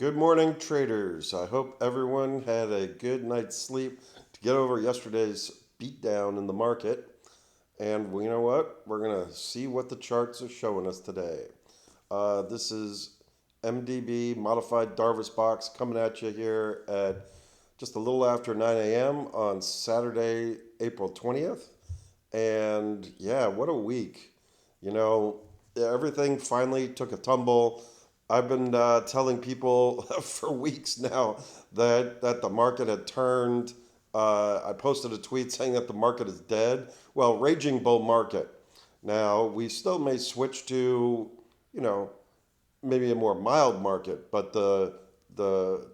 Good morning, traders. I hope everyone had a good night's sleep to get over yesterday's beatdown in the market. And you know what? We're going to see what the charts are showing us today. This is MDB modified Darvas box coming at you here at just a little after 9 a.m. on Saturday, April 20th. And yeah, what a week. You know, everything finally took a tumble. I've been telling people for weeks now that the market had turned. I posted a tweet saying that the market is dead. Well, raging bull market. Now, we still may switch to, you know, maybe a more mild market, but the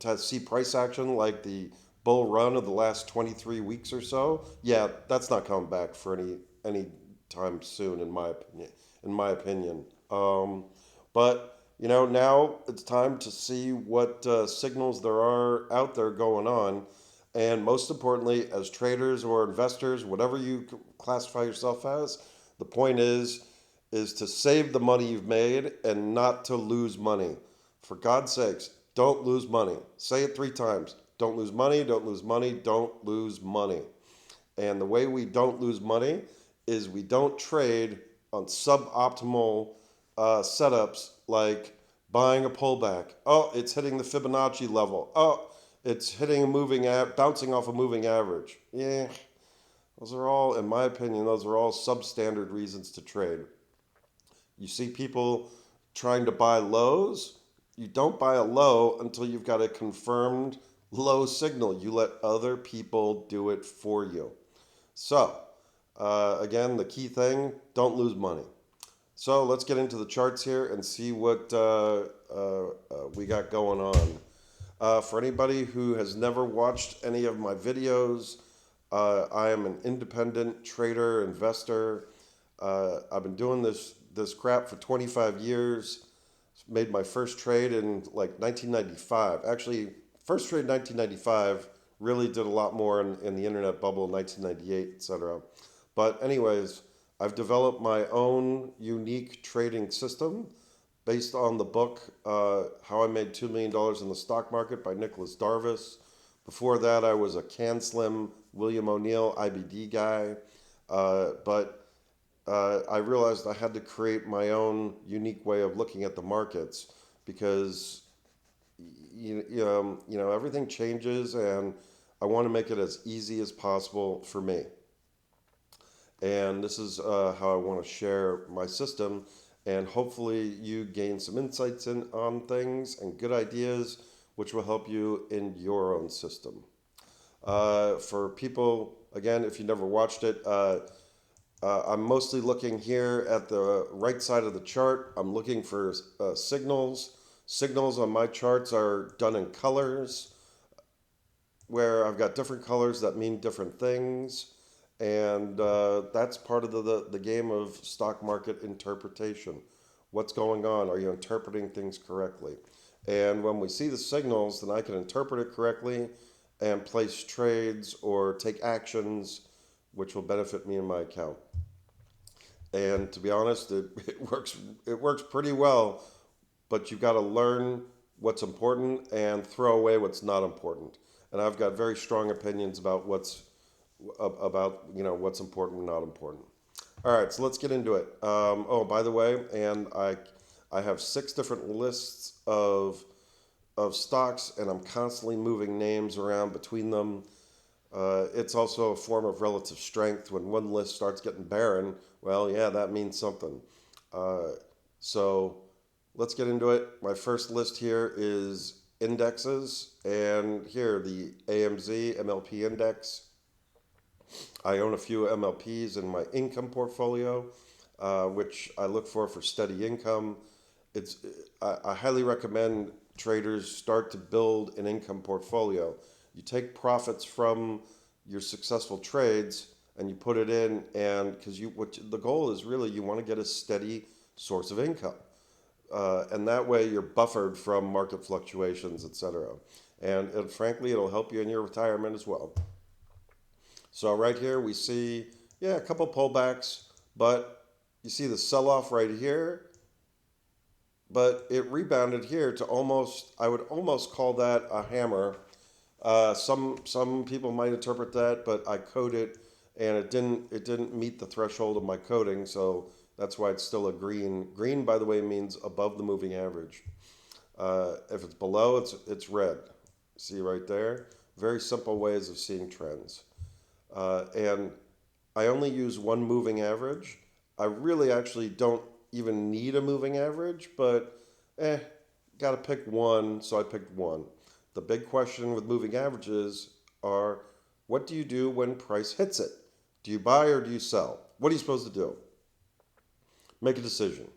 to see price action like the bull run of the last 23 weeks or so, yeah, that's not coming back for any time soon, in my opinion. In my opinion, but you know, now it's time to see what signals there are out there going on, and most importantly, as traders or investors, whatever you classify yourself as, the point is to save the money you've made and not to lose money. For God's sakes, don't lose money. Say it 3 times. Don't lose money, don't lose money, don't lose money. And the way we don't lose money is we don't trade on suboptimal setups like buying a pullback. Oh, it's hitting the Fibonacci level. Oh, it's hitting a bouncing off a moving average. Yeah, those are all, in my opinion, those are all substandard reasons to trade. You see people trying to buy lows. You don't buy a low until you've got a confirmed low signal. You let other people do it for you. So, again, the key thing, don't lose money. So let's get into the charts here and see what we got going on. For anybody who has never watched any of my videos, I am an independent trader, investor. I've been doing this crap for 25 years. Made my first trade in like 1995. Actually, first trade in 1995. Really did a lot more in the internet bubble in 1998, etc. But anyways, I've developed my own unique trading system based on the book How I Made $2 Million in the Stock Market by Nicholas Darvas. Before that, I was a CanSlim William O'Neill IBD guy. But I realized I had to create my own unique way of looking at the markets because you know everything changes, and I want to make it as easy as possible for me. And this is how I want to share my system, and hopefully you gain some insights on things and good ideas, which will help you in your own system. For people, again, if you never watched it, I'm mostly looking here at the right side of the chart. I'm looking for signals. Signals on my charts are done in colors, where I've got different colors that mean different things. And that's part of the game of stock market interpretation. What's going on? Are you interpreting things correctly? And when we see the signals, then I can interpret it correctly and place trades or take actions which will benefit me in my account. And to be honest, it works pretty well, but you've got to learn what's important and throw away what's not important. And I've got very strong opinions about what's important and not important. All right, so let's get into it. Oh, by the way, and I have 6 different lists of stocks, and I'm constantly moving names around between them. It's also a form of relative strength. When one list starts getting barren, well, yeah, that means something. So let's get into it. My first list here is indexes, and here the AMZ MLP index. I own a few MLPs in my income portfolio, which I look for steady income. It's I highly recommend traders start to build an income portfolio. You take profits from your successful trades and you put it in, and because the goal is really you want to get a steady source of income, and that way you're buffered from market fluctuations, etc. And frankly, it'll help you in your retirement as well. So right here we see, yeah, a couple pullbacks, but you see the sell-off right here. but it rebounded here to almost, I would almost call that a hammer. Some people might interpret that, but I code it, and it didn't meet the threshold of my coding, so that's why it's still a green. Green, by the way, means above the moving average. If it's below, it's red. See right there? Very simple ways of seeing trends. And I only use one moving average. I really actually don't even need a moving average, but got to pick one, so I picked one. The big question with moving averages are, what do you do when price hits it? Do you buy or do you sell? What are you supposed to do? Make a decision.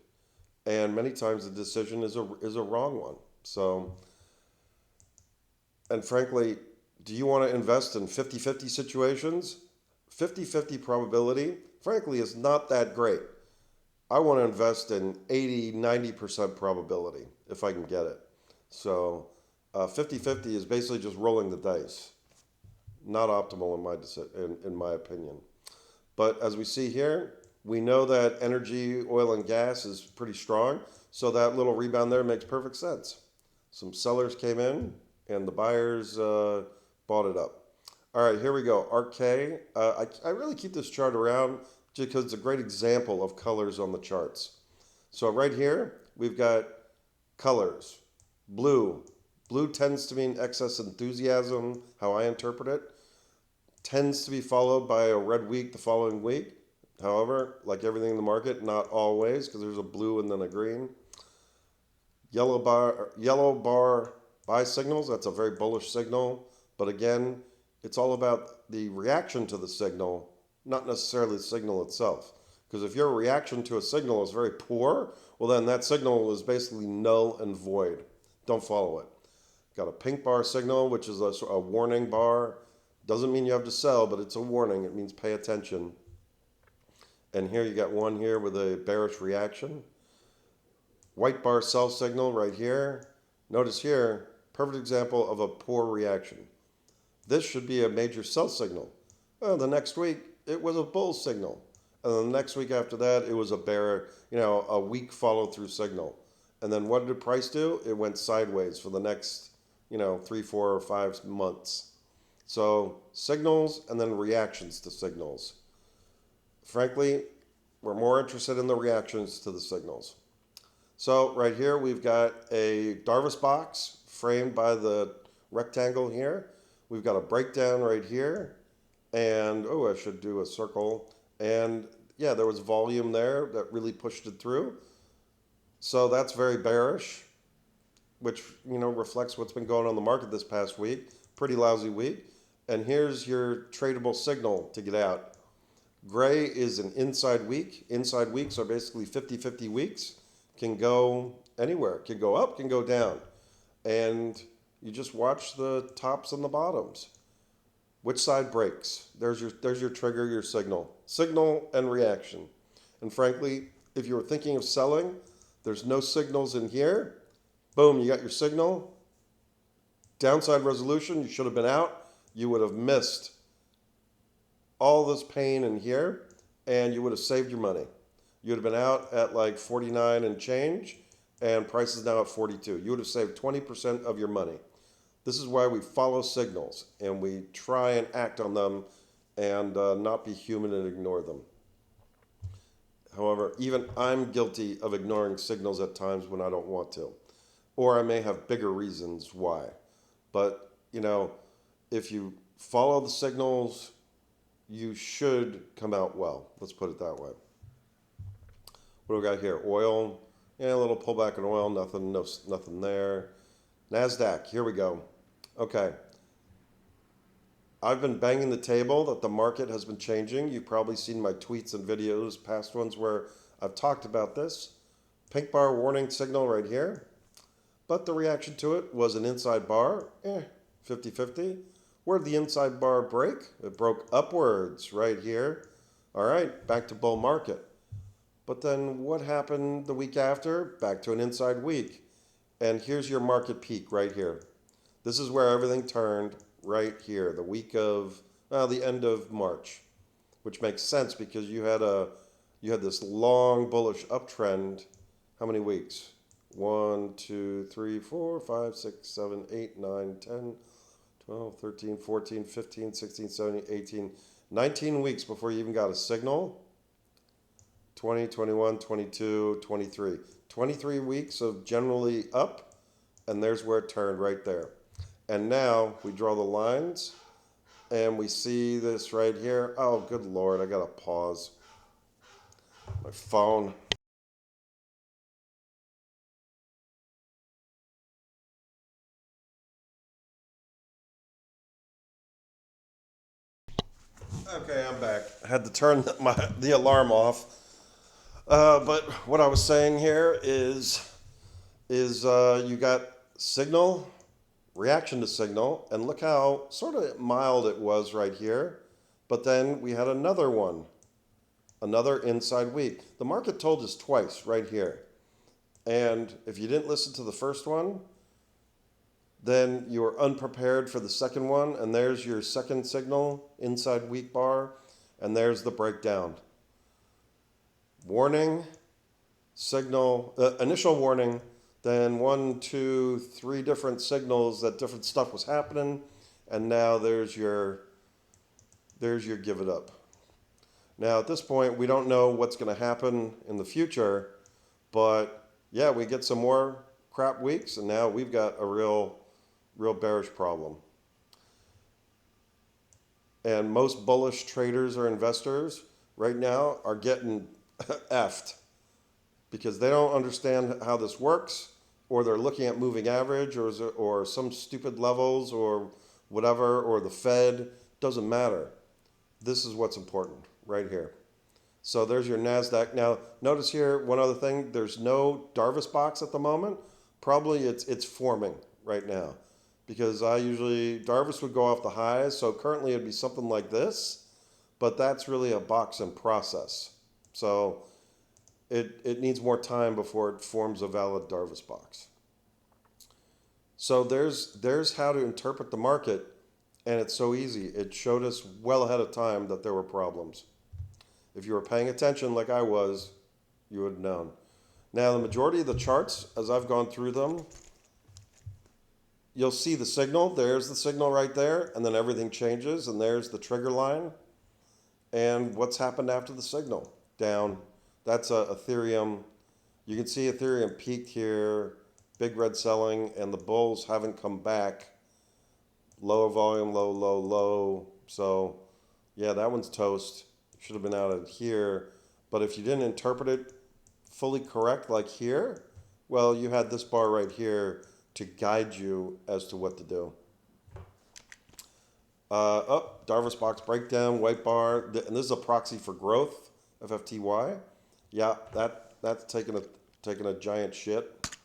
And many times the decision is a wrong one. So, and frankly, do you want to invest in 50-50 situations? 50-50 probability, frankly, is not that great. I want to invest in 80-90% probability if I can get it. So 50-50 is basically just rolling the dice. Not optimal in my opinion. But as we see here, we know that energy, oil, and gas is pretty strong. So that little rebound there makes perfect sense. Some sellers came in, and the buyers bought it up. All right, here we go. RK. I really keep this chart around just because it's a great example of colors on the charts. So right here, we've got colors. Blue. Blue tends to mean excess enthusiasm, how I interpret it. Tends to be followed by a red week the following week. However, like everything in the market, not always, because there's a blue and then a green. Yellow bar buy signals, that's a very bullish signal. But again, it's all about the reaction to the signal, not necessarily the signal itself. Because if your reaction to a signal is very poor, well then that signal is basically null and void. Don't follow it. Got a pink bar signal, which is a warning bar. Doesn't mean you have to sell, but it's a warning. It means pay attention. And here you got one here with a bearish reaction. White bar sell signal right here. Notice here, perfect example of a poor reaction. This should be a major sell signal. Well, the next week, it was a bull signal. And then the next week after that, it was a weak follow through signal. And then what did price do? It went sideways for the next, 3, 4, or 5 months. So signals and then reactions to signals. Frankly, we're more interested in the reactions to the signals. So right here, we've got a Darvas box framed by the rectangle here. We've got a breakdown right here. And, I should do a circle. And yeah, there was volume there that really pushed it through. So that's very bearish, which, reflects what's been going on in the market this past week. Pretty lousy week. And here's your tradable signal to get out. Gray is an inside week. Inside weeks are basically 50-50 weeks. Can go anywhere. Can go up, can go down. And you just watch the tops and the bottoms. Which side breaks? There's your trigger, your signal. Signal and reaction. And frankly, if you were thinking of selling, there's no signals in here. Boom, you got your signal. Downside resolution, you should have been out. You would have missed all this pain in here, and you would have saved your money. You would have been out at like 49 and change, and price is now at 42. You would have saved 20% of your money. This is why we follow signals, and we try and act on them and not be human and ignore them. However, even I'm guilty of ignoring signals at times when I don't want to, or I may have bigger reasons why. But, if you follow the signals, you should come out well. Let's put it that way. What do we got here? Oil. Yeah, a little pullback in oil. Nothing there. NASDAQ. Here we go. Okay. I've been banging the table that the market has been changing. You've probably seen my tweets and videos, past ones where I've talked about this. Pink bar warning signal right here. But the reaction to it was an inside bar. 50-50. Where did the inside bar break? It broke upwards right here. All right, back to bull market. But then what happened the week after? Back to an inside week. And here's your market peak right here. This is where everything turned right here, the week of, the end of March, which makes sense because you had this long bullish uptrend. How many weeks? 1, 2, 3, 4, 5, 6, 7, 8, 9, 10, 12, 13, 14, 15, 16, 17, 18, 19 weeks before you even got a signal. 20, 21, 22, 23. 23 weeks of generally up, and there's where it turned right there. And now we draw the lines, and we see this right here. Oh, good Lord, I gotta pause my phone. Okay, I'm back. I had to turn the alarm off. But what I was saying here is you got signal, reaction to signal, and look how sort of mild it was right here. But then we had another one, another inside week. The market told us twice right here. And if you didn't listen to the first one, then you were unprepared for the second one. And there's your second signal, inside week bar. And there's the breakdown. Warning, signal, initial warning, then 1, 2, 3 different signals that different stuff was happening. And now there's your give it up. Now at this point, we don't know what's going to happen in the future, but yeah, we get some more crap weeks, and now we've got a real bearish problem. And most bullish traders or investors right now are getting effed because they don't understand how this works, or they're looking at moving average or some stupid levels or whatever, or the Fed. Doesn't matter. This is what's important right here. So there's your NASDAQ. Now, notice here, one other thing, there's no Darvas box at the moment. Probably it's forming right now because Darvas would go off the highs. So currently it'd be something like this, but that's really a box in process. So it needs more time before it forms a valid Darvas box. So there's how to interpret the market, and it's so easy. It showed us well ahead of time that there were problems. If you were paying attention like I was, you would have known. Now, the majority of the charts, as I've gone through them, you'll see the signal. There's the signal right there, and then everything changes, and there's the trigger line. And what's happened after the signal? Down. That's Ethereum. You can see Ethereum peaked here, big red selling, and the bulls haven't come back. Lower volume, low, low, low. So, yeah, that one's toast. Should have been out of here. But if you didn't interpret it fully correct, like here, well, you had this bar right here to guide you as to what to do. Darvas box breakdown, white bar, and this is a proxy for growth, FFTY. Yeah, that's taking a giant shit.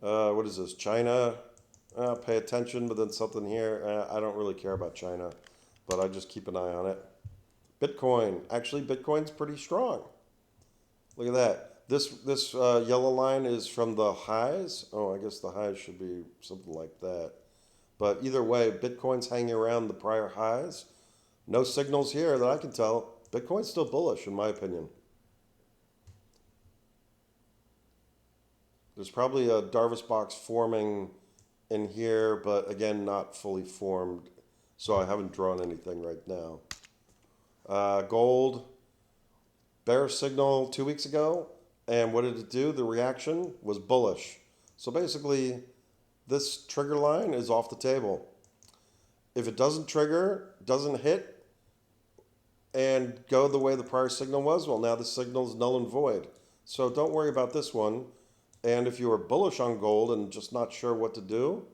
What is this? China. Pay attention, but then something here. I don't really care about China, but I just keep an eye on it. Bitcoin. Actually, Bitcoin's pretty strong. Look at that. This yellow line is from the highs. Oh, I guess the highs should be something like that. But either way, Bitcoin's hanging around the prior highs. No signals here that I can tell. Bitcoin's still bullish, in my opinion. There's probably a Darvas box forming in here, but again, not fully formed. So I haven't drawn anything right now. Gold, bearish signal 2 weeks ago. And what did it do? The reaction was bullish. So basically, this trigger line is off the table. If it doesn't trigger, doesn't hit, and go the way the prior signal was, well, now the signal is null and void. So don't worry about this one. And if you are bullish on gold and just not sure what to do,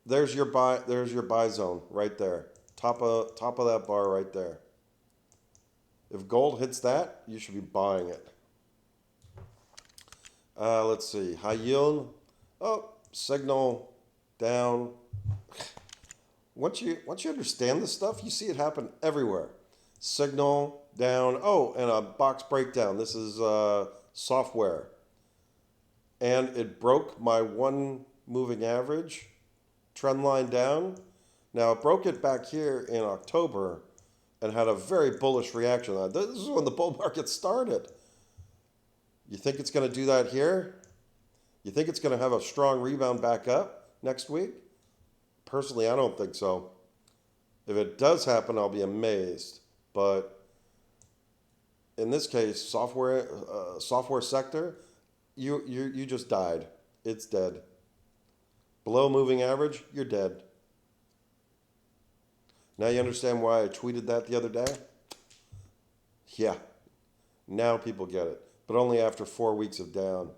there's your buy zone right there. Top of that bar right there. If gold hits that, you should be buying it. Let's see. High yield. Oh, signal down. Once you understand this stuff, you see it happen everywhere. Signal down. Oh, and a box breakdown. This is software. And it broke my one moving average trend line down. Now, it broke it back here in October and had a very bullish reaction. This is when the bull market started. You think it's going to do that here? You think it's going to have a strong rebound back up next week? Personally, I don't think so. If it does happen, I'll be amazed. But in this case, software sector, you just died. It's dead. Below moving average, you're dead. Now you understand why I tweeted that the other day? Yeah. Now people get it. But only after 4 weeks of down.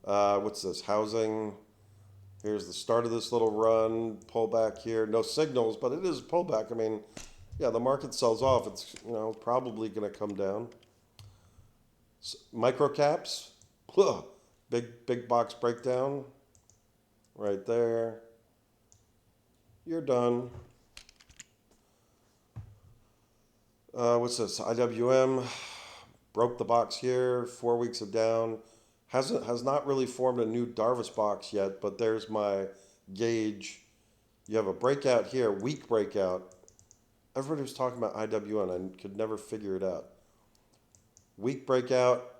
What's this? Housing. Here's the start of this little run. Pullback here. No signals, but it is a pullback. I mean, yeah, the market sells off. It's, probably going to come down. Micro caps. Big box breakdown. Right there. You're done. What's this? IWM broke the box here. 4 weeks of down. Has not really formed a new Darvas box yet, but there's my gauge. You have a breakout here, weak breakout. Everybody was talking about IWM. I could never figure it out. Weak breakout,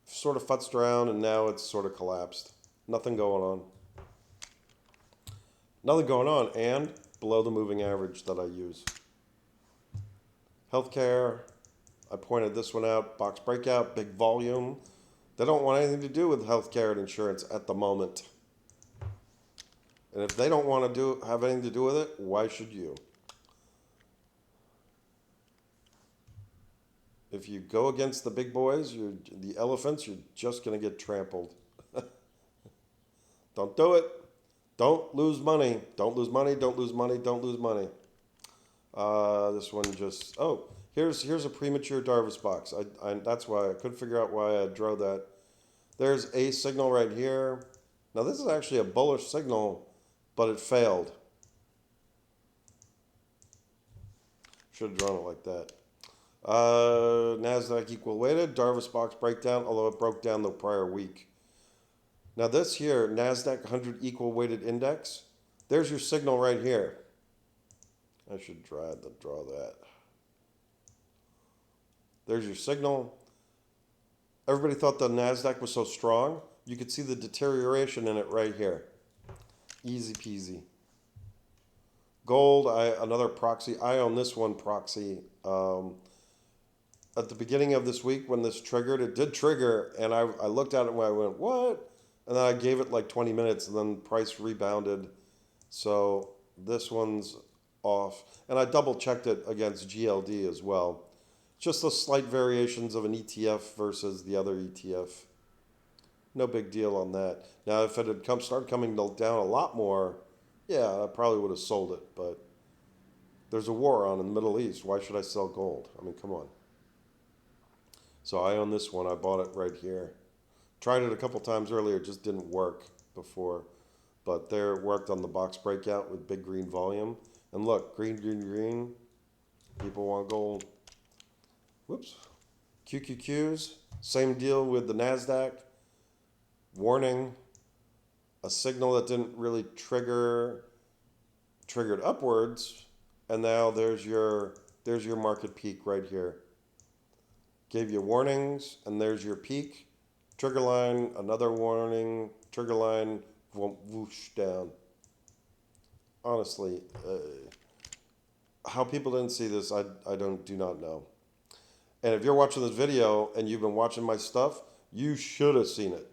sort of futzed around, and now it's sort of collapsed. Nothing going on. Nothing going on, and below the moving average that I use. Healthcare, I pointed this one out. Box breakout, big volume. They don't want anything to do with healthcare and insurance at the moment. And if they don't want to have anything to do with it, why should you? If you go against the big boys, the elephants, you're just going to get trampled. Don't do it. Don't lose money. Don't lose money. Don't lose money. Don't lose money. This one just... Oh, here's a premature Darvas box. That's why I couldn't figure out why I drew that. There's a signal right here. Now this is actually a bullish signal, but it failed. Should have drawn it like that. NASDAQ equal weighted, Darvas box breakdown, although it broke down the prior week. Now this here, NASDAQ 100 equal weighted index, there's your signal right here. I should draw that. There's your signal. Everybody thought the NASDAQ was so strong. You could see the deterioration in it right here. Easy peasy. Gold, another proxy. I own this one proxy. At the beginning of this week when this triggered, it did trigger, and I looked at it and I went, what? And then I gave it like 20 minutes, and then price rebounded. So this one's off. And I double checked it against GLD as well. Just the slight variations of an ETF versus the other ETF. No big deal on that. Now, if it had started coming down a lot more, yeah, I probably would have sold it. But there's a war on in the Middle East. Why should I sell gold? I mean, come on. So I own this one. I bought it right here. Tried it a couple times earlier. It just didn't work before. But there it worked on the box breakout with big green volume. And look, green, green, green. People want gold. Whoops. QQQs. Same deal with the NASDAQ. Warning. A signal that didn't really triggered upwards. And now there's your market peak right here. Gave you warnings, and there's your peak. Trigger line, another warning. Trigger line, whoosh, down. Honestly, how people didn't see this, I do not know. And if you're watching this video and you've been watching my stuff, you should have seen it.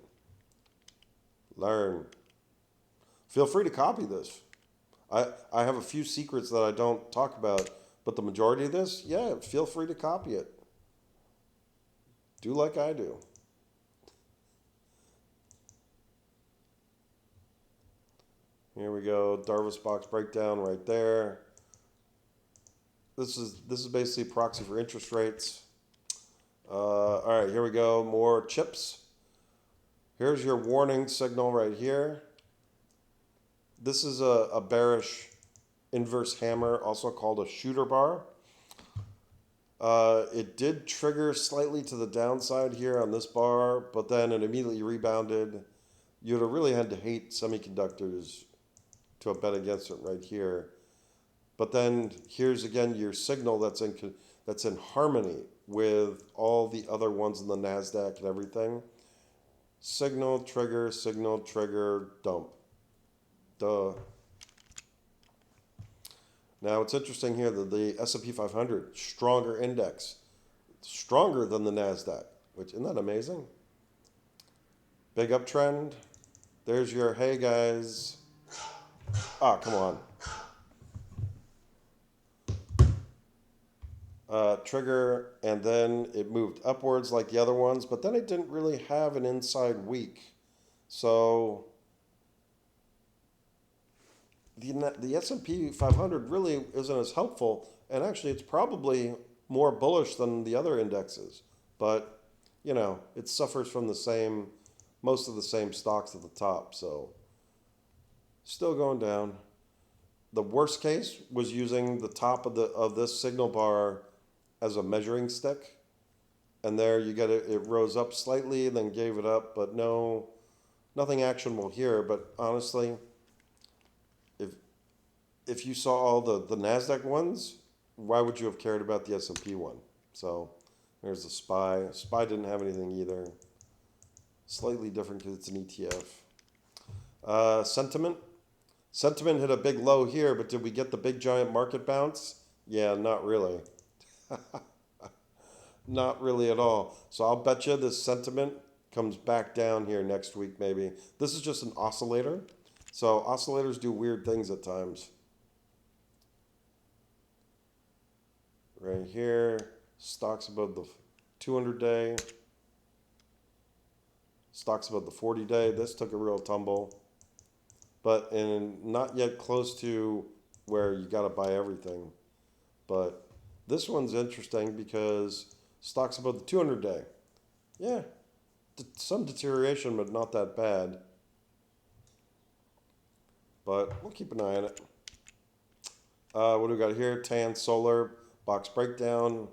Learn. Feel free to copy this. I have a few secrets that I don't talk about, but the majority of this, yeah, feel free to copy it. Do like I do. Here we go. Darvas box breakdown right there. This is basically proxy for interest rates. All right, here we go. More chips. Here's your warning signal right here. This is a bearish inverse hammer, also called a shooter bar. It did trigger slightly to the downside here on this bar, but then it immediately rebounded. You'd have really had to hate semiconductors to have bet against it right here. But then here's again your signal that's in harmony with all the other ones in the NASDAQ and everything. Signal, trigger, dump. Duh. Now it's interesting here that the S&P 500, stronger index, stronger than the NASDAQ, which, isn't that amazing? Big uptrend. There's your, hey guys. Ah, come on. Trigger, and then it moved upwards like the other ones, but then it didn't really have an inside week. So the S&P 500 really isn't as helpful, and actually it's probably more bullish than the other indexes. But, you know, it suffers from most of the same stocks at the top, so still going down. The worst case was using the top of this signal bar as a measuring stick, and there you get it. It rose up slightly, then gave it up, but nothing actionable here. But honestly, if you saw all the Nasdaq ones, why would you have cared about the S&P one? So there's the SPY. SPY didn't have anything either. Slightly different because it's an ETF. Sentiment. Sentiment hit a big low here, but did we get the big giant market bounce? Yeah, not really. Not really at all. So I'll bet you this sentiment comes back down here next week maybe. This is just an oscillator. So oscillators do weird things at times. Right here, stocks above the 200-day. Stocks above the 40-day. This took a real tumble. But not yet close to where you got to buy everything. But this one's interesting because stocks above the 200-day. Yeah, some deterioration, but not that bad. But we'll keep an eye on it. What do we got here? Tan, solar, box breakdown.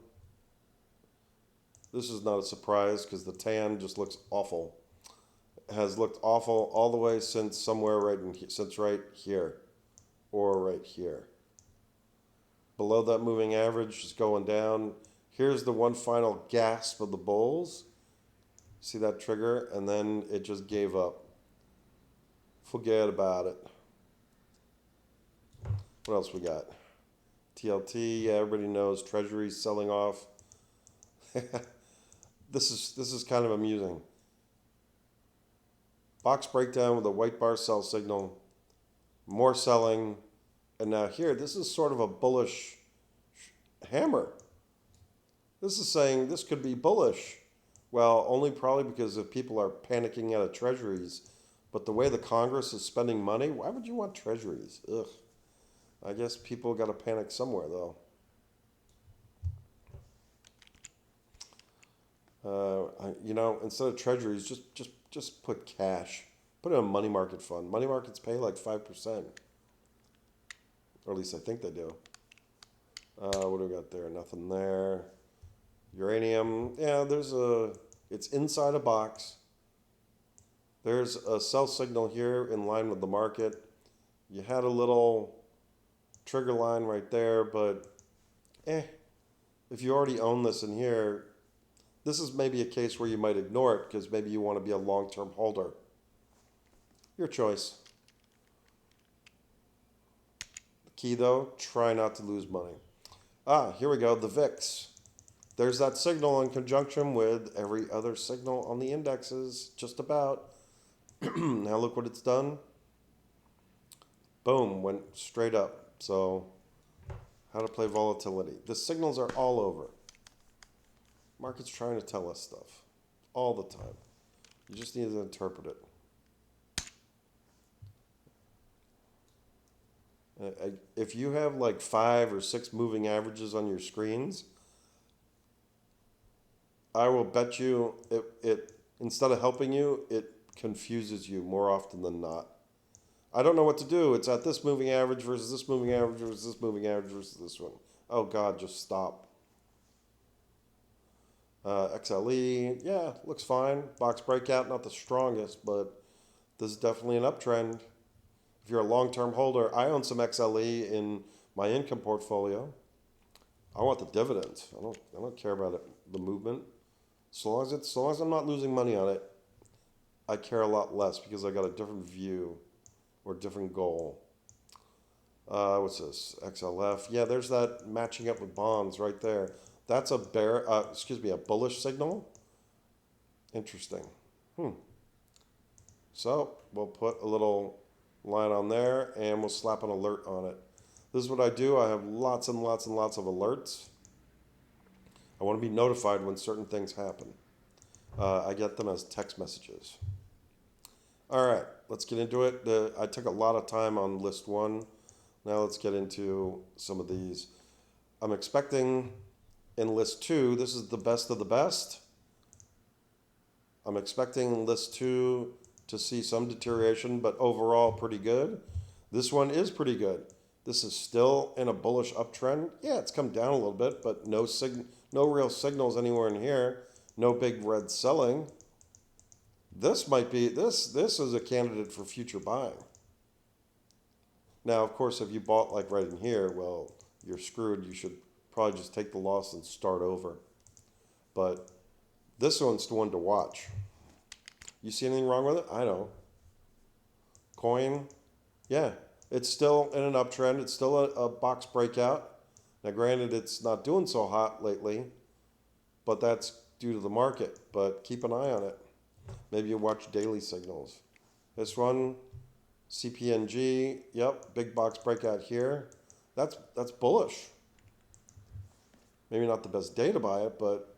This is not a surprise because the tan just looks awful. It has looked awful all the way since right here or right here. Below that moving average is going down. Here's the one final gasp of the bulls. See that trigger? And then it just gave up. Forget about it. What else we got? TLT, yeah, everybody knows treasuries selling off. This is kind of amusing. Box breakdown with a white bar sell signal. More selling. And now here, this is sort of a bullish hammer. This is saying this could be bullish. Well, only probably because if people are panicking out of treasuries. But the way the Congress is spending money, why would you want treasuries? Ugh. I guess people got to panic somewhere, though. Instead of treasuries, just put cash. Put it in a money market fund. Money markets pay like 5%. Or at least I think they do. What do we got there? Nothing there. Uranium. Yeah, it's inside a box. There's a sell signal here in line with the market. You had a little trigger line right there, but if you already own this in here, this is maybe a case where you might ignore it because maybe you want to be a long-term holder. Your choice. The key though, try not to lose money. Here we go, the VIX. There's that signal in conjunction with every other signal on the indexes, just about. Now look what it's done. Boom, went straight up. So, how to play volatility. The signals are all over. Market's trying to tell us stuff all the time. You just need to interpret it. If you have like 5 or 6 moving averages on your screens, I will bet you it instead of helping you, it confuses you more often than not. I don't know what to do. It's at this moving average versus this moving average versus this moving average versus this one. Oh God, just stop. XLE, yeah, looks fine. Box breakout, not the strongest, but this is definitely an uptrend. If you're a long-term holder, I own some XLE in my income portfolio. I want the dividends. I don't care about the movement. As long as I'm not losing money on it, I care a lot less because I got a different view or different goal. What's this? XLF. Yeah, there's that matching up with bonds right there. That's a a bullish signal. Interesting. So we'll put a little line on there and we'll slap an alert on it. This is what I do. I have lots and lots and lots of alerts. I want to be notified when certain things happen. I get them as text messages. All right, let's get into it. I took a lot of time on list one. Now let's get into some of these. I'm expecting in list two, this is the best of the best. I'm expecting list two to see some deterioration, but overall pretty good. This one is pretty good. This is still in a bullish uptrend. Yeah, it's come down a little bit, but no real signals anywhere in here. No big red selling. This might be this is a candidate for future buying. Now, of course, if you bought like right in here, well, you're screwed. You should probably just take the loss and start over. But this one's the one to watch. You see anything wrong with it? I don't. Coin, yeah, it's still in an uptrend. It's still a box breakout. Now, granted, it's not doing so hot lately, but that's due to the market. But keep an eye on it. Maybe you watch daily signals. This one, CPNG, yep, big box breakout here. That's bullish. Maybe not the best day to buy it, but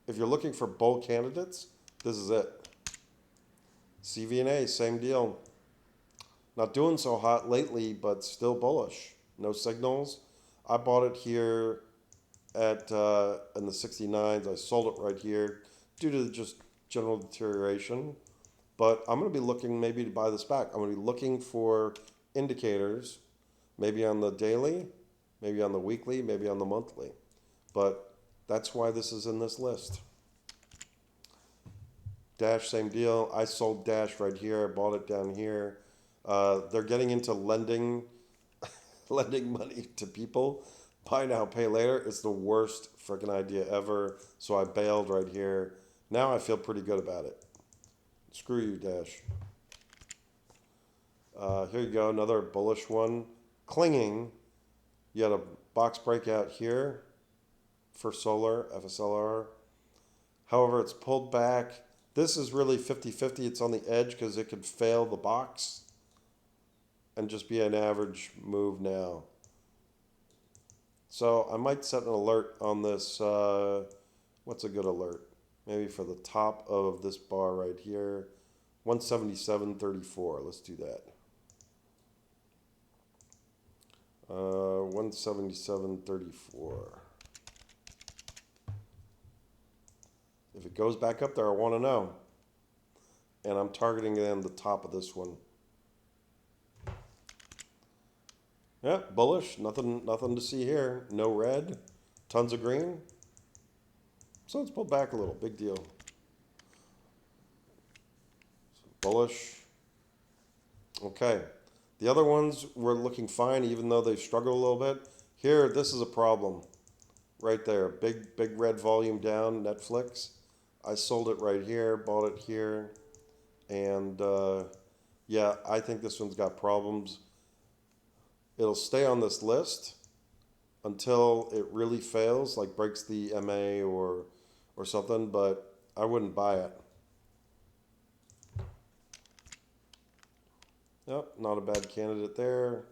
if you're looking for bull candidates, this is it. CVNA, same deal. Not doing so hot lately, but still bullish. No signals. I bought it here at in the 69s. I sold it right here due to just general deterioration. But I'm going to be looking maybe to buy this back. I'm going to be looking for indicators, maybe on the daily, maybe on the weekly, maybe on the monthly. But that's why this is in this list. Dash, same deal. I sold Dash right here. I bought it down here. They're getting into lending money to people. Buy now, pay later. It's the worst freaking idea ever. So I bailed right here. Now I feel pretty good about it. Screw you, Dash. Here you go, another bullish one. Clinging. You had a box breakout here for solar, FSLR. However, it's pulled back. This is really 50-50. It's on the edge because it could fail the box and just be an average move now. So I might set an alert on this. What's a good alert? Maybe for the top of this bar right here. 177.34. Let's do that. 177.34. If it goes back up there, I want to know. And I'm targeting then the top of this one. Yeah, bullish. Nothing to see here. No red. Tons of green. So let's pull back a little. Big deal. So bullish. Okay. The other ones were looking fine, even though they struggled a little bit. Here, this is a problem. Right there. Big red volume down. Netflix. I sold it right here. Bought it here. And yeah, I think this one's got problems. It'll stay on this list until it really fails, like breaks the MA or something, but I wouldn't buy it. Yep, not a bad candidate there.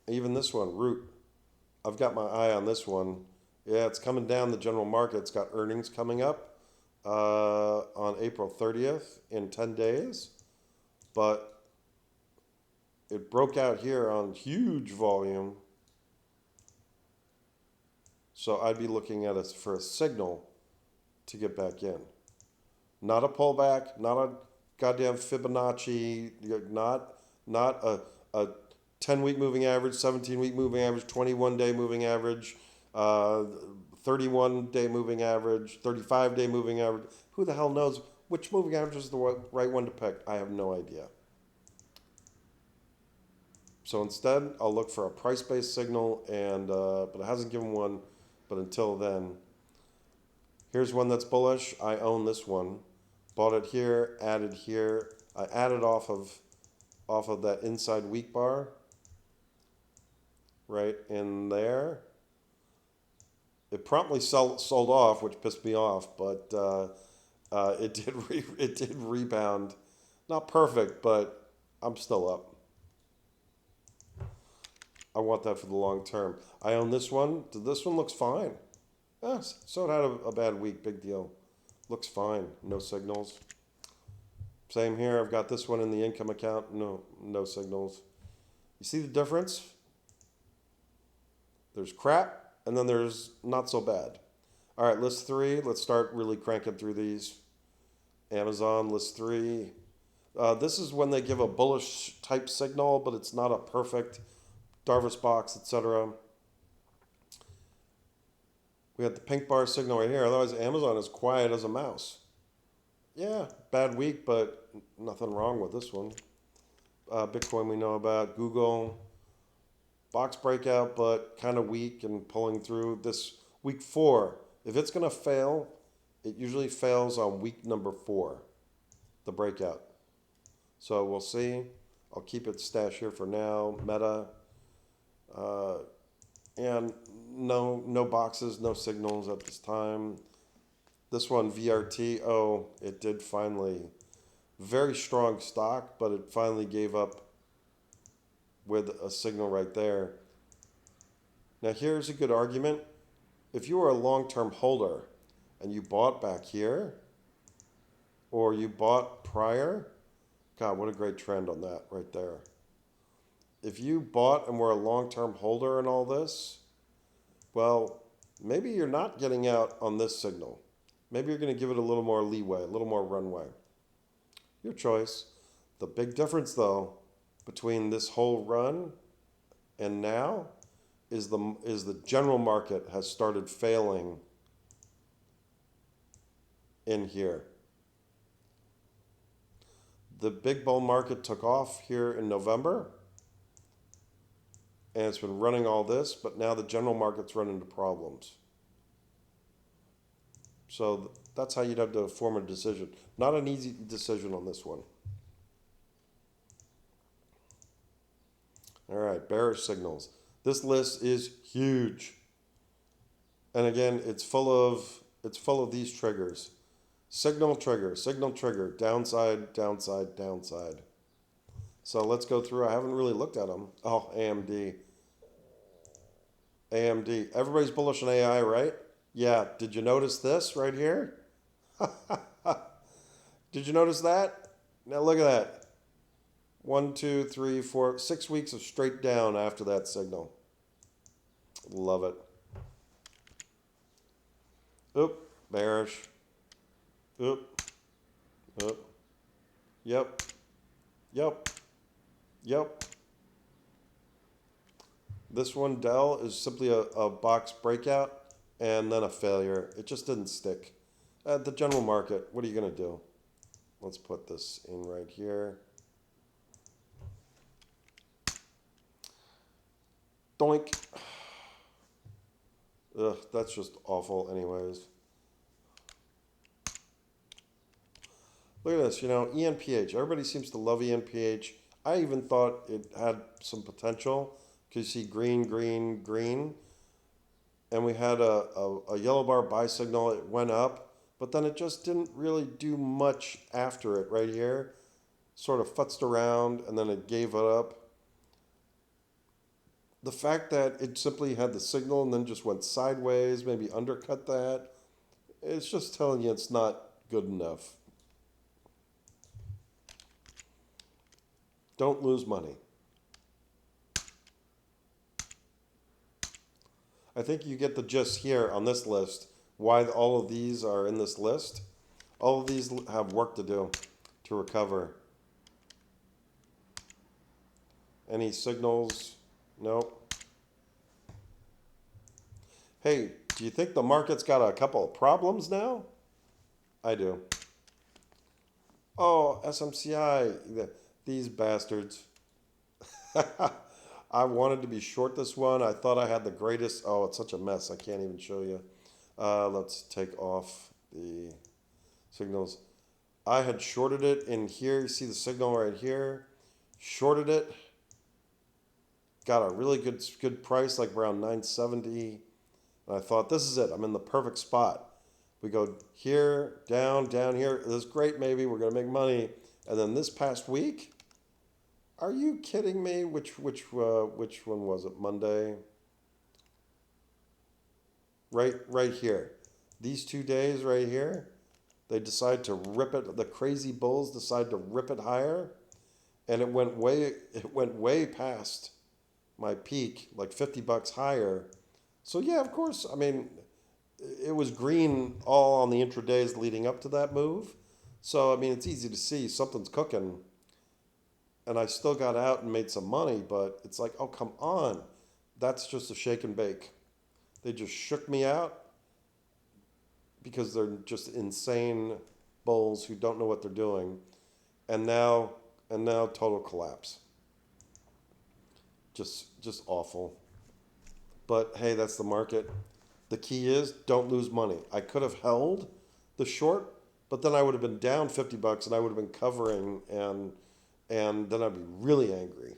Even this one, Root. I've got my eye on this one. Yeah, it's coming down the general market. It's got earnings coming up on April 30th in 10 days. But it broke out here on huge volume. So I'd be looking at it for a signal to get back in. Not a pullback, not a goddamn Fibonacci, not a 10-week moving average, 17-week moving average, 21-day moving average, 31-day moving average, 35-day moving average. Who the hell knows which moving average is the right one to pick? I have no idea. So instead, I'll look for a price-based signal, and but it hasn't given one. But until then, here's one that's bullish. I own this one. Bought it here, added here. I added off of that inside weak bar, right in there. It promptly sold off, which pissed me off, but it did it did rebound. Not perfect, but I'm still up. I want that for the long term. I own this one. This one looks fine. So it had a bad week. Big deal. Looks fine. No signals. Same here. I've got this one in the income account. No signals. You see the difference? There's crap, and then there's not so bad. All right, list 3. Let's start really cranking through these. Amazon, list 3. This is when they give a bullish type signal, but it's not a perfect Darvas box, etc. We had the pink bar signal right here. Otherwise, Amazon is quiet as a mouse. Yeah, bad week, but nothing wrong with this one. Bitcoin we know about. Google, box breakout, but kind of weak and pulling through. This week 4, if it's going to fail, it usually fails on week number 4, the breakout. So we'll see. I'll keep it stashed here for now. Meta. And no boxes, no signals at this time. This one, VRT, oh, it did finally. Very strong stock, but it finally gave up with a signal right there. Now here's a good argument. If you were a long-term holder and you bought back here, or you bought prior, God, what a great trend on that right there. If you bought and were a long-term holder in all this, well, maybe you're not getting out on this signal. Maybe you're going to give it a little more leeway, a little more runway. Your choice. The big difference, though, between this whole run and now is the general market has started failing in here. The big bull market took off here in November, and it's been running all this, but now the general market's run into problems. So that's how you'd have to form a decision. Not an easy decision on this one. All right, bearish signals. This list is huge. And again, it's full of these triggers. Signal, trigger, downside, downside, downside. So let's go through. I haven't really looked at them. Oh, AMD. AMD. Everybody's bullish on AI, right? Yeah. Did you notice this right here? Did you notice that? Now look at that. 1, 2, 3, 4, 6 weeks of straight down after that signal. Love it. Oop, bearish. Oop, oop. Yep, yep, yep. This one, Dell, is simply a box breakout and then a failure. It just didn't stick. At the general market, what are you going to do? Let's put this in right here. Doink. Ugh, that's just awful anyways. Look at this, ENPH. Everybody seems to love ENPH. I even thought it had some potential because you see green, green, green. And we had a yellow bar buy signal. It went up, but then it just didn't really do much after it right here. Sort of futzed around, and then it gave it up. The fact that it simply had the signal and then just went sideways, maybe undercut that, it's just telling you it's not good enough. Don't lose money. I think you get the gist here on this list, why all of these are in this list. All of these have work to do to recover. Any signals? Nope. Hey, do you think the market's got a couple of problems now? I do. Oh, SMCI, these bastards. I wanted to be short this one. I thought I had the greatest. Oh, it's such a mess. I can't even show you. Let's take off the signals. I had shorted it in here. You see the signal right here. Shorted it. Got a really good price, like around 970. And I thought, this is it. I'm in the perfect spot. We go here, down, down here. This is great, maybe. We're going to make money. And then this past week, are you kidding me? Which one was it? Monday? Right here. These 2 days right here, they decide to rip it. The crazy bulls decide to rip it higher, and it went way past my peak, like $50 higher. So yeah, of course. I mean, it was green all on the intradays leading up to that move. So I mean, it's easy to see something's cooking, and I still got out and made some money. But it's like, oh come on, that's just a shake and bake. They just shook me out because they're just insane bulls who don't know what they're doing, and now total collapse. Just awful. But hey, that's the market. The key is don't lose money. I could have held the short, but then I would have been down $50 and I would have been covering, and then I'd be really angry.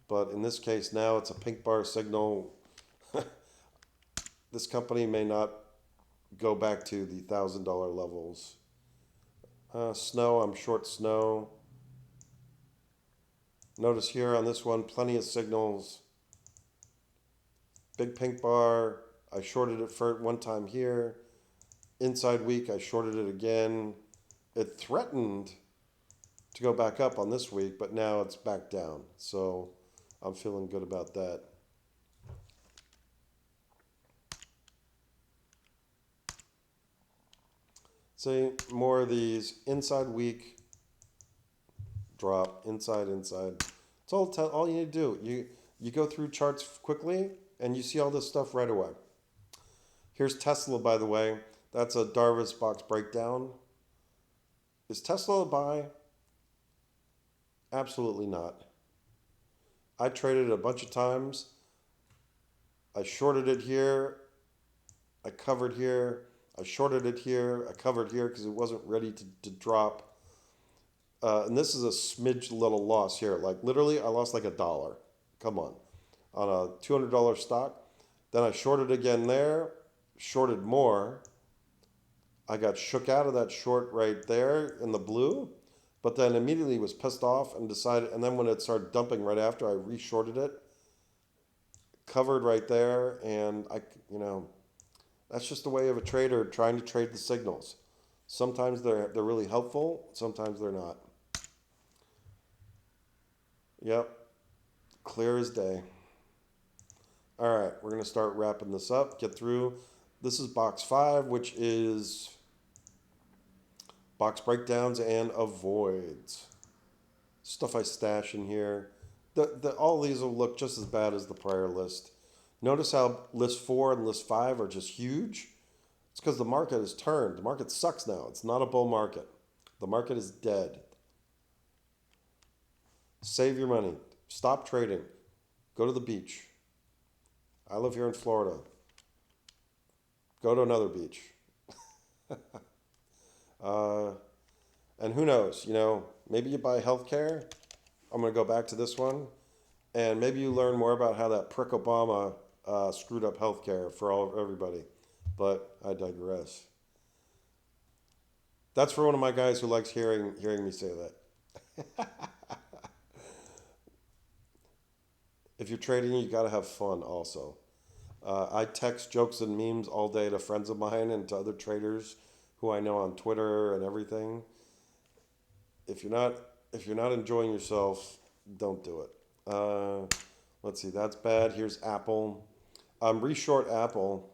But in this case now it's a pink bar signal. This company may not go back to the $1,000 levels. Snow, I'm short snow. Notice here on this one, plenty of signals. Big pink bar. I shorted it for one time here. Inside week, I shorted it again. It threatened to go back up on this week, but now it's back down. So I'm feeling good about that. See, more of these inside week drop, inside. It's all you need to do. You go through charts quickly and you see all this stuff right away. Here's Tesla, by the way. That's a Darvas box breakdown. Is Tesla a buy? Absolutely not. I traded it a bunch of times. I shorted it here. I covered here. I shorted it here. I covered here because it wasn't ready to drop. And this is a smidge little loss here. Like literally, I lost like $1. Come on a $200 stock. Then I shorted again there, shorted more. I got shook out of that short right there in the blue, but then immediately was pissed off and decided. And then when it started dumping right after, I re-shorted it, covered right there, and that's just the way of a trader trying to trade the signals. Sometimes they're really helpful. Sometimes they're not. Yep, clear as day. All right, we're going to start wrapping this up, get through. This is box 5, which is box breakdowns and avoids. Stuff I stash in here. All these will look just as bad as the prior list. Notice how list 4 and list 5 are just huge? It's because the market has turned. The market sucks now. It's not a bull market. The market is dead. Save your money. Stop trading. Go to the beach. I live here in Florida. Go to another beach. And who knows, maybe you buy healthcare. I'm going to go back to this one. And maybe you learn more about how that prick Obama screwed up healthcare for everybody. But I digress. That's for one of my guys who likes hearing me say that. If you're trading, you got to have fun also. I text jokes and memes all day to friends of mine and to other traders who I know on Twitter and everything. If you're not enjoying yourself, don't do it. Let's see, that's bad. Here's Apple. I'm re-short Apple.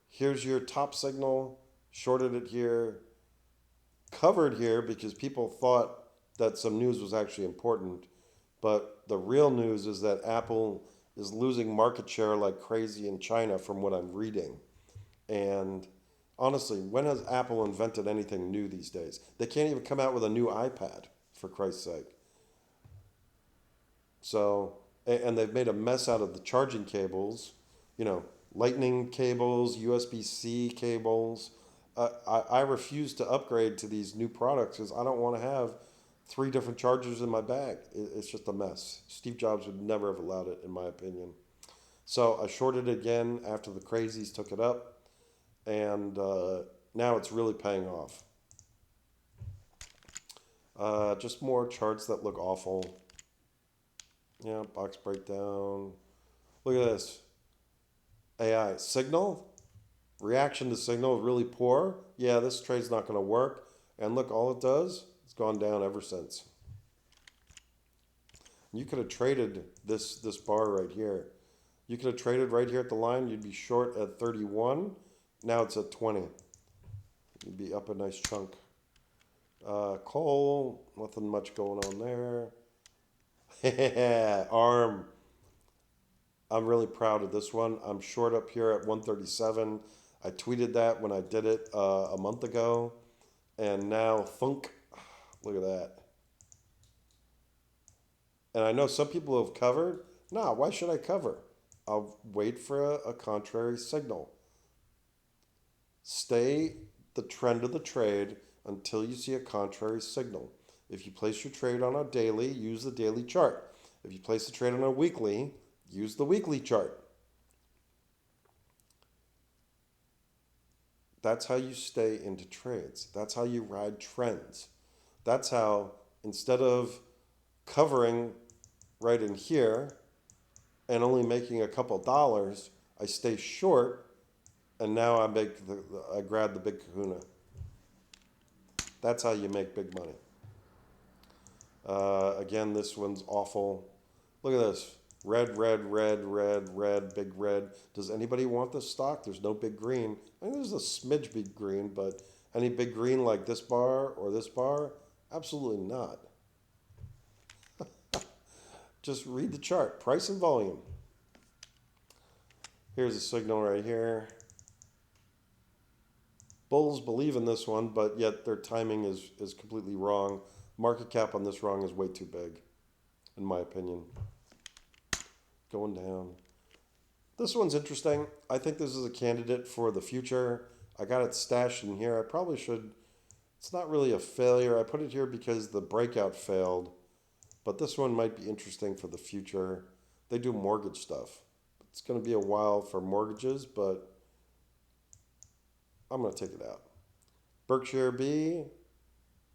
Here's your top signal. Shorted it here. Covered here because people thought that some news was actually important. But the real news is that Apple is losing market share like crazy in China from what I'm reading. And honestly, when has Apple invented anything new these days? They can't even come out with a new iPad, for Christ's sake. So, and they've made a mess out of the charging cables, lightning cables, USB-C cables. I refuse to upgrade to these new products because I don't want to have 3 different chargers in my bag. It's just a mess. Steve Jobs would never have allowed it, in my opinion. So I shorted it again after the crazies took it up, and now it's really paying off. Just more charts that look awful. Yeah, box breakdown. Look at this. AI signal. Reaction to signal is really poor. Yeah, this trade's not going to work. And look, all it does, it's gone down ever since. You could have traded this bar right here. You could have traded right here at the line. You'd be short at 31. Now it's at 20. You'd be up a nice chunk. Coal, nothing much going on there. ARM. I'm really proud of this one. I'm short up here at 137. I tweeted that when I did it a month ago. And now thunk. Look at that. And I know some people have covered. Nah, why should I cover? I'll wait for a contrary signal. Stay the trend of the trade until you see a contrary signal. If you place your trade on a daily, use the daily chart. If you place the trade on a weekly, use the weekly chart. That's how you stay into trades. That's how you ride trends. That's how, instead of covering right in here and only making a couple dollars, I stay short, and now I grab the big kahuna. That's how you make big money. Again, this one's awful. Look at this. Red, red, red, red, red, big red. Does anybody want this stock? There's no big green. I think there's a smidge big green, but any big green like this bar or this bar? Absolutely not. Just read the chart. Price and volume. Here's a signal right here. Bulls believe in this one, but yet their timing is completely wrong. Market cap on this wrong is way too big, in my opinion. Going down. This one's interesting. I think this is a candidate for the future. I got it stashed in here. I probably should. It's not really a failure. I put it here because the breakout failed. But this one might be interesting for the future. They do mortgage stuff. It's going to be a while for mortgages, but I'm going to take it out. Berkshire B.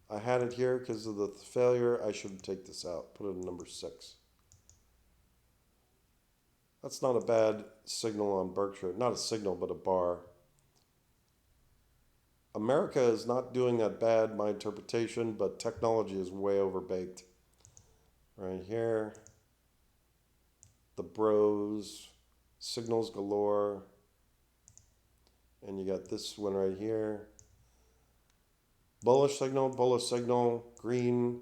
I had it here because of the failure. I should take this out. Put it in number 6. That's not a bad signal on Berkshire. Not a signal, but a bar. America is not doing that bad, my interpretation, but technology is way overbaked. Right here. The bros. Signals galore. And you got this one right here. Bullish signal, green.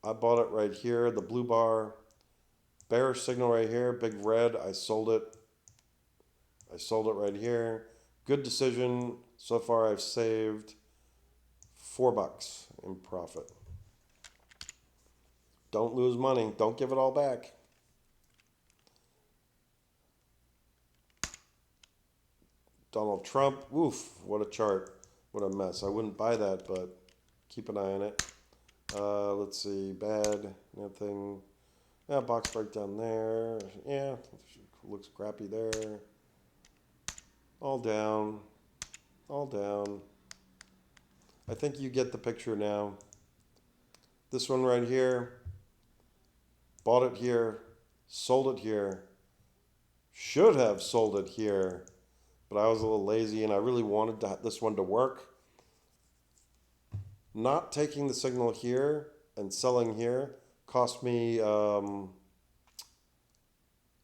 I bought it right here, the blue bar. Bearish signal right here, big red. I sold it. I sold it right here. Good decision. So far I've saved $4 in profit. Don't lose money. Don't give it all back. Donald Trump. Oof, what a chart. What a mess. I wouldn't buy that, but keep an eye on it. Let's see. Bad. Nothing. Yeah, box breakdown there. Yeah, looks crappy there. All down. All down. I think you get the picture now. This one right here. Bought it here. Sold it here. Should have sold it here. But I was a little lazy and I really wanted this one to work. Not taking the signal here and selling here cost me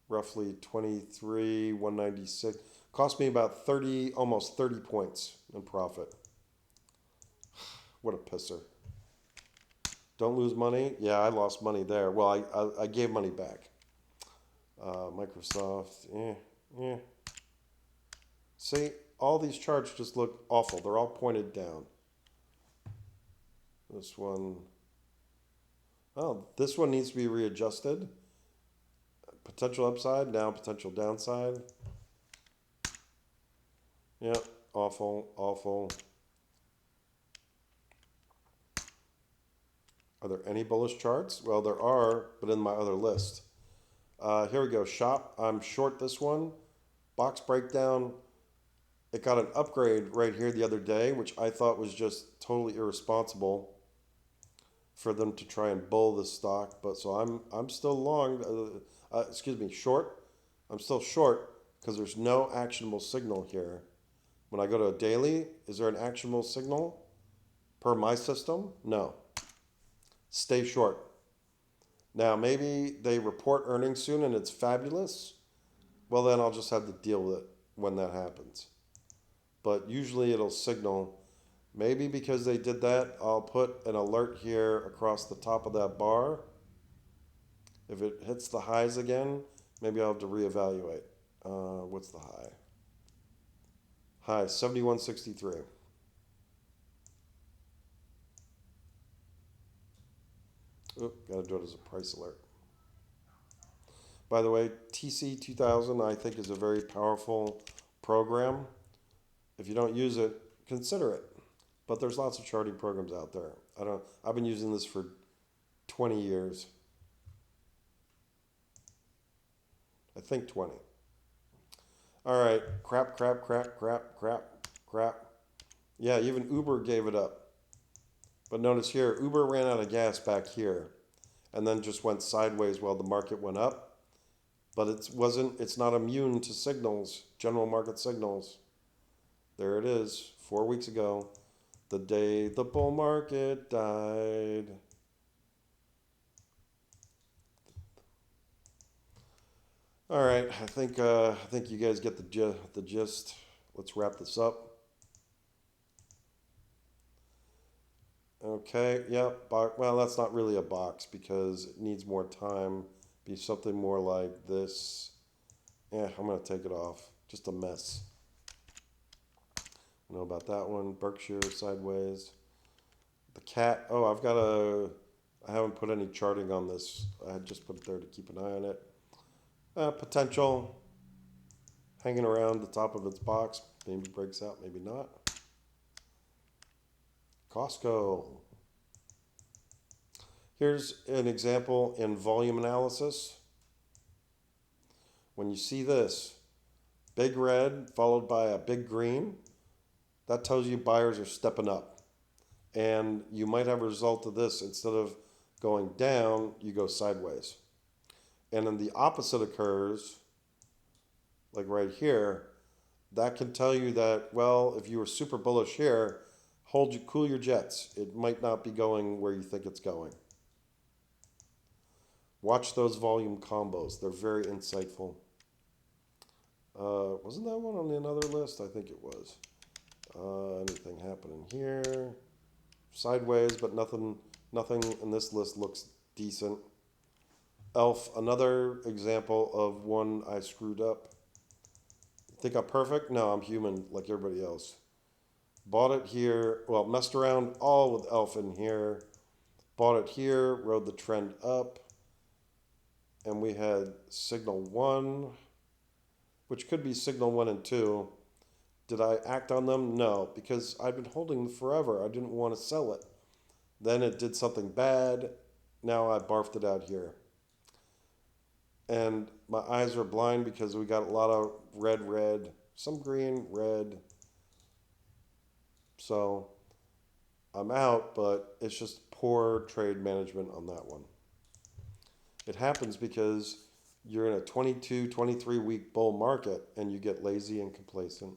roughly 23, 196. Cost me about 30, almost 30 points in profit. What a pisser. Don't lose money. Yeah, I lost money there. Well, I gave money back. Microsoft, yeah. See, all these charts just look awful. They're all pointed down. This one, oh, this one needs to be readjusted. Potential upside, now potential downside. Yeah, awful, awful. Are there any bullish charts? Well, there are, but in my other list. Here we go. Shop. I'm short this one. Box breakdown. It got an upgrade right here the other day, which I thought was just totally irresponsible for them to try and bull this stock. But so I'm still long. Excuse me, short. I'm still short because there's no actionable signal here. When I go to a daily, is there an actionable signal per my system? No. Stay short. Now, maybe they report earnings soon and it's fabulous. Well, then I'll just have to deal with it when that happens. But usually it'll signal. Maybe because they did that, I'll put an alert here across the top of that bar. If it hits the highs again, maybe I'll have to reevaluate. What's the high? High, 71.63. Oop, gotta do it as a price alert. By the way, TC 2000 I think is a very powerful program. If you don't use it, consider it. But there's lots of charting programs out there. I've been using this for 20 years. I think 20. All right, crap. Yeah, even Uber gave it up. But notice here, Uber ran out of gas back here and then just went sideways while the market went up. But it's not immune to signals, general market signals. There it is, 4 weeks ago, the day the bull market died. All right, I think you guys get the gist. Let's wrap this up. Okay, yep. Well, that's not really a box because it needs more time. Be something more like this. Yeah, I'm gonna take it off. Just a mess. Know about that one. Berkshire sideways. The cat. Oh, I haven't put any charting on this. I just put it there to keep an eye on it. Potential. Hanging around the top of its box. Maybe breaks out, maybe not. Costco. Here's an example in volume analysis. When you see this, big red followed by a big green, that tells you buyers are stepping up. And you might have a result of this. Instead of going down, you go sideways. And then the opposite occurs, like right here, that can tell you that, well, if you were super bullish here, cool your jets. It might not be going where you think it's going. Watch those volume combos. They're very insightful. Wasn't that one on another list? I think it was. Anything happening here? Sideways, but nothing in this list looks decent. Elf, another example of one I screwed up. Think I'm perfect? No, I'm human like everybody else. Bought it here. Well, messed around all with Elf in here. Bought it here, rode the trend up. And we had signal 1, which could be signal 1 and 2. Did I act on them? No, because I've been holding them forever. I didn't want to sell it. Then it did something bad. Now I barfed it out here. And my eyes are blind because we got a lot of red, some green, red. So I'm out, but it's just poor trade management on that one. It happens because you're in a 22, 23 week bull market and you get lazy and complacent.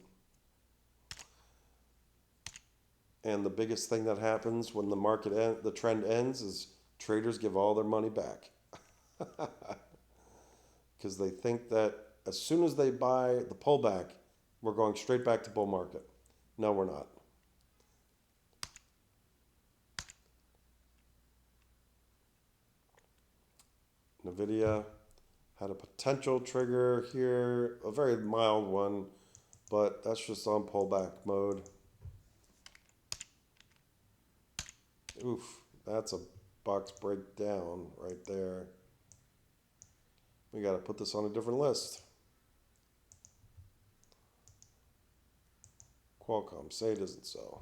And the biggest thing that happens when the trend ends is traders give all their money back. Because they think that as soon as they buy the pullback, we're going straight back to bull market. No, we're not. NVIDIA had a potential trigger here, a very mild one, but that's just on pullback mode. Oof, that's a box breakdown right there. We got to put this on a different list. Qualcomm. Say it isn't so.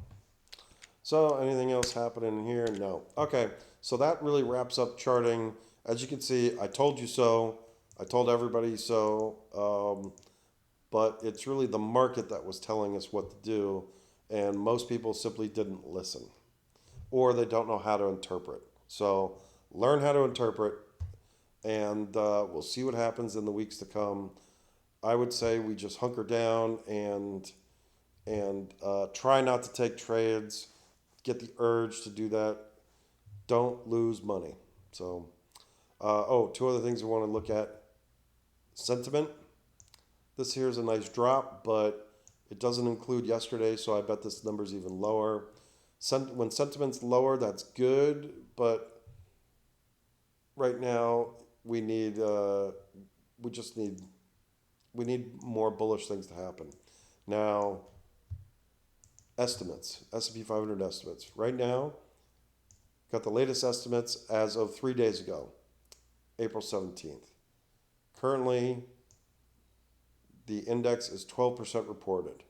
So anything else happening here? No. Okay, so that really wraps up charting. As you can see, I told you so. I told everybody so. But it's really the market that was telling us what to do, and most people simply didn't listen, or they don't know how to interpret. So learn how to interpret, and we'll see what happens in the weeks to come. I would say we just hunker down and try not to take trades. Get the urge to do that. Don't lose money. So, two other things we want to look at. Sentiment. This here is a nice drop, but it doesn't include yesterday, so I bet this number's even lower. When sentiment's lower, that's good, but right now we need we need more bullish things to happen. Now, estimates, S&P 500 estimates. Right now, got the latest estimates as of 3 days ago, April 17th. Currently, the index is 12% reported.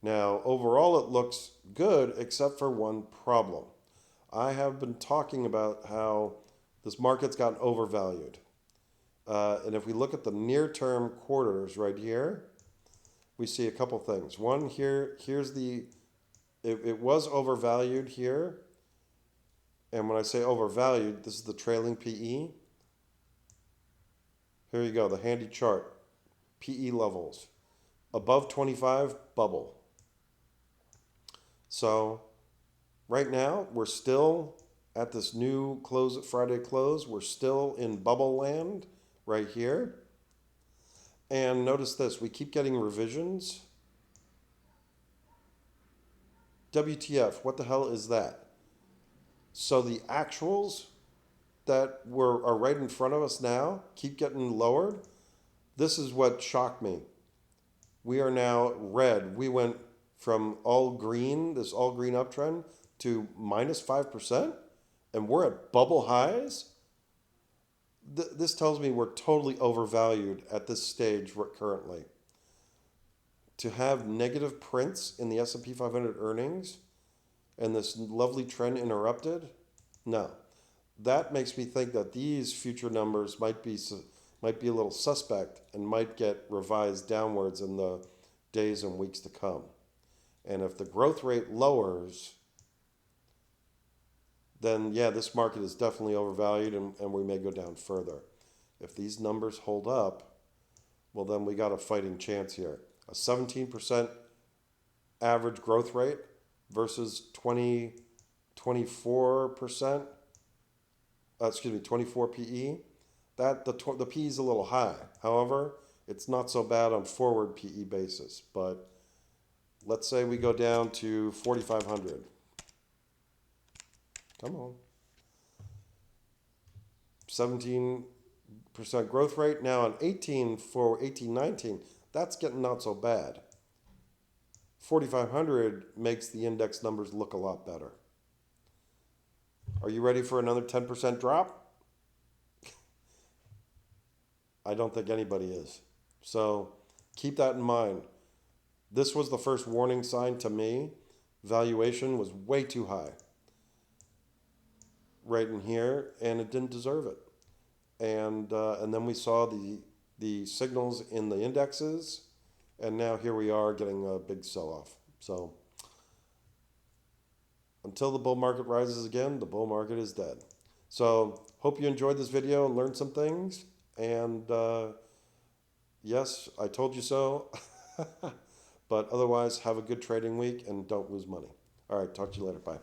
Now, overall, it looks good, except for one problem. I have been talking about how this market's gotten overvalued. And if we look at the near-term quarters right here, we see a couple things. One, here's the, it was overvalued here. And when I say overvalued, this is the trailing PE. Here you go, the handy chart. PE levels. Above 25, bubble. So right now, we're still at this new Friday close. We're still in bubble land right here. And notice this, we keep getting revisions. WTF, what the hell is that? So the actuals that are right in front of us now keep getting lowered. This is what shocked me. We are now red. We went from all green, this all green uptrend, to minus 5%, and we're at bubble highs. This tells me we're totally overvalued at this stage currently. To have negative prints in the S&P 500 earnings and this lovely trend interrupted, no. That makes me think that these future numbers might be a little suspect and might get revised downwards in the days and weeks to come. And if the growth rate lowers, then yeah, this market is definitely overvalued and we may go down further. If these numbers hold up, well, then we got a fighting chance here. A 17% average growth rate versus 24%, 24 PE. The PE is a little high. However, it's not so bad on forward PE basis. But let's say we go down to 4,500. Come on. 17% growth rate. Now on 1819, that's getting not so bad. 4,500 makes the index numbers look a lot better. Are you ready for another 10% drop? I don't think anybody is. So keep that in mind. This was the first warning sign to me. Valuation was way too high right in here, and it didn't deserve it. And then we saw the signals in the indexes, and now here we are getting a big sell-off. So until the bull market rises again, the bull market is dead. So hope you enjoyed this video and learned some things. And yes, I told you so. But otherwise, have a good trading week and don't lose money. All right, talk to you later. Bye.